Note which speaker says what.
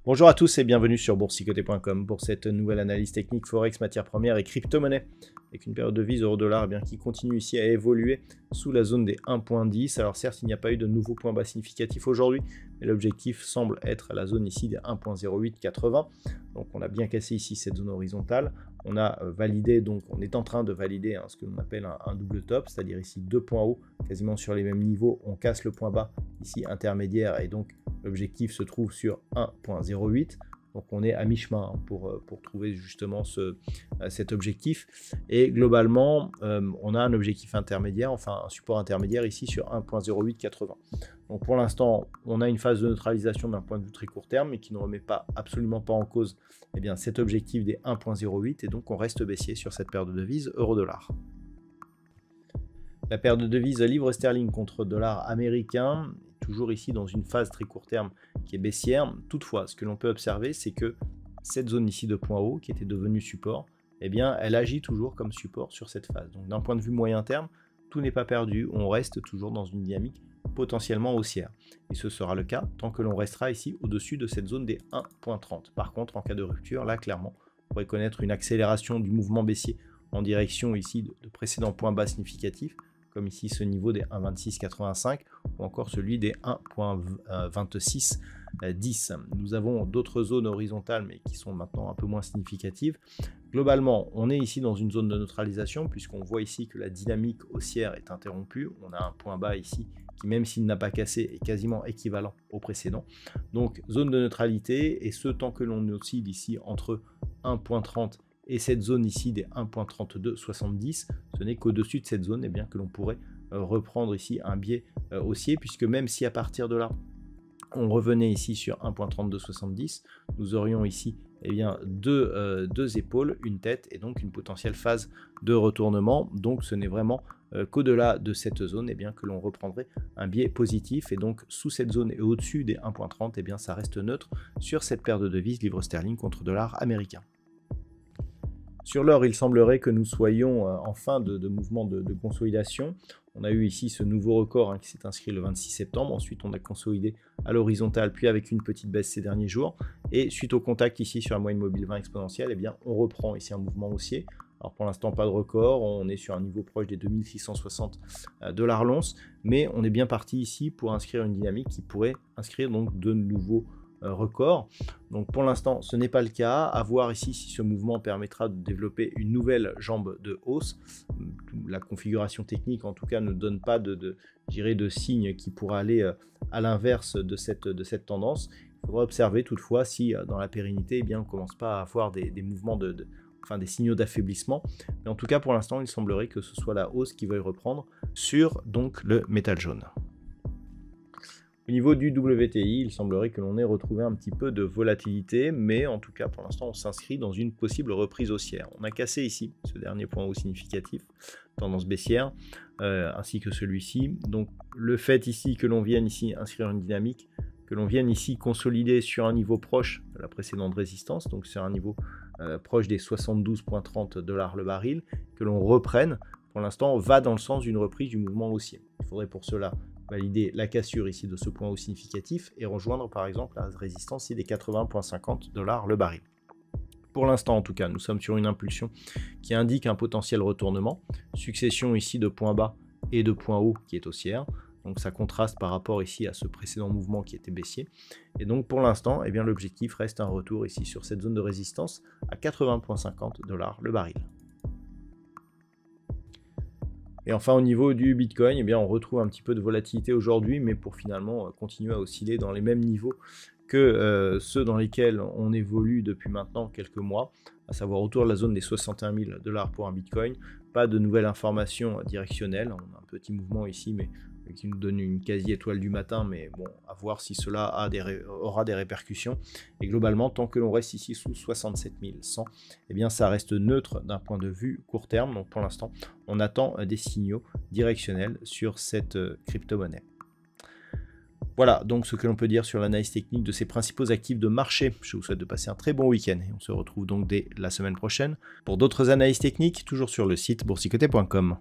Speaker 1: Bonjour à tous et bienvenue sur boursicoté.com pour cette nouvelle analyse technique Forex, matières premières et crypto-monnaies avec une paire de devises euro-dollar qui continue ici à évoluer sous la zone des 1.10. Alors certes, il n'y a pas eu de nouveau point bas significatif aujourd'hui, mais l'objectif semble être à la zone ici des 1.0880. Donc on a bien cassé ici cette zone horizontale. On a validé, donc on est en train de valider ce que l'on appelle un double top, c'est-à-dire ici deux points hauts quasiment sur les mêmes niveaux. On casse le point bas ici intermédiaire et donc l'objectif se trouve sur 1.08. Donc on est à mi-chemin pour trouver justement cet objectif. Et globalement, on a un objectif intermédiaire, enfin un support intermédiaire ici sur 1.0880. Donc pour l'instant, on a une phase de neutralisation d'un point de vue très court terme, mais qui ne remet absolument pas en cause cet objectif des 1.08. Et donc on reste baissier sur cette paire de devises euro-dollar. La paire de devises livre sterling contre dollar américain, toujours ici dans une phase très court terme qui est baissière. Toutefois, ce que l'on peut observer, c'est que cette zone ici de point haut, qui était devenue support, elle agit toujours comme support sur cette phase. Donc d'un point de vue moyen terme, tout n'est pas perdu, on reste toujours dans une dynamique potentiellement haussière. Et ce sera le cas tant que l'on restera ici au-dessus de cette zone des 1.30. Par contre, en cas de rupture, là clairement, on pourrait connaître une accélération du mouvement baissier en direction ici de précédents points bas significatifs, comme ici ce niveau des 1.2685 ou encore celui des 1.2610. Nous avons d'autres zones horizontales mais qui sont maintenant un peu moins significatives. Globalement, on est ici dans une zone de neutralisation puisqu'on voit ici que la dynamique haussière est interrompue. On a un point bas ici qui, même s'il n'a pas cassé, est quasiment équivalent au précédent. Donc zone de neutralité, et ce tant que l'on oscille ici entre 1.30 et cette zone ici des 1.3270, ce n'est qu'au-dessus de cette zone que l'on pourrait reprendre ici un biais haussier, puisque même si à partir de là, on revenait ici sur 1.3270, nous aurions ici deux épaules, une tête et donc une potentielle phase de retournement. Donc ce n'est vraiment qu'au-delà de cette zone que l'on reprendrait un biais positif, et donc sous cette zone et au-dessus des 1.30, ça reste neutre sur cette paire de devises livre sterling contre dollar américain. Sur l'or, il semblerait que nous soyons en fin de mouvement de consolidation. On a eu ici ce nouveau record qui s'est inscrit le 26 septembre. Ensuite, on a consolidé à l'horizontale, puis avec une petite baisse ces derniers jours. Et suite au contact ici sur la moyenne mobile 20 exponentielle, on reprend ici un mouvement haussier. Alors pour l'instant, pas de record. On est sur un niveau proche des 2660 $ l'once. Mais on est bien parti ici pour inscrire une dynamique qui pourrait inscrire donc de nouveaux record. Donc pour l'instant ce n'est pas le cas, à voir ici si ce mouvement permettra de développer une nouvelle jambe de hausse. La configuration technique en tout cas ne donne pas de signe qui pourra aller à l'inverse de cette tendance. Il faudra observer toutefois si dans la pérennité on ne commence pas à avoir des mouvements des signaux d'affaiblissement. Mais en tout cas pour l'instant il semblerait que ce soit la hausse qui veuille reprendre sur donc le métal jaune. Au niveau du WTI, il semblerait que l'on ait retrouvé un petit peu de volatilité, mais en tout cas pour l'instant on s'inscrit dans une possible reprise haussière. On a cassé ici ce dernier point haut significatif, tendance baissière, ainsi que celui-ci. Donc le fait ici que l'on vienne ici inscrire une dynamique, que l'on vienne ici consolider sur un niveau proche de la précédente résistance, donc sur un niveau proche des 72,30 $ le baril, que l'on reprenne, pour l'instant va dans le sens d'une reprise du mouvement haussier. Il faudrait pour cela valider la cassure ici de ce point haut significatif et rejoindre par exemple la résistance ici des 80,50 $ le baril. Pour l'instant en tout cas, nous sommes sur une impulsion qui indique un potentiel retournement, succession ici de points bas et de points hauts qui est haussière. Donc ça contraste par rapport ici à ce précédent mouvement qui était baissier. Et donc pour l'instant, l'objectif reste un retour ici sur cette zone de résistance à 80,50 $ le baril. Et enfin au niveau du Bitcoin, on retrouve un petit peu de volatilité aujourd'hui, mais pour finalement continuer à osciller dans les mêmes niveaux que ceux dans lesquels on évolue depuis maintenant quelques mois, à savoir autour de la zone des 61 000 $ pour un Bitcoin. Pas de nouvelles informations directionnelles, on a un petit mouvement ici, mais qui nous donne une quasi-étoile du matin, mais bon, à voir si cela aura des répercussions. Et globalement, tant que l'on reste ici sous 67 100, eh bien ça reste neutre d'un point de vue court terme. Donc pour l'instant, on attend des signaux directionnels sur cette crypto-monnaie. Voilà donc ce que l'on peut dire sur l'analyse technique de ces principaux actifs de marché. Je vous souhaite de passer un très bon week-end et on se retrouve donc dès la semaine prochaine pour d'autres analyses techniques, toujours sur le site boursicoté.com.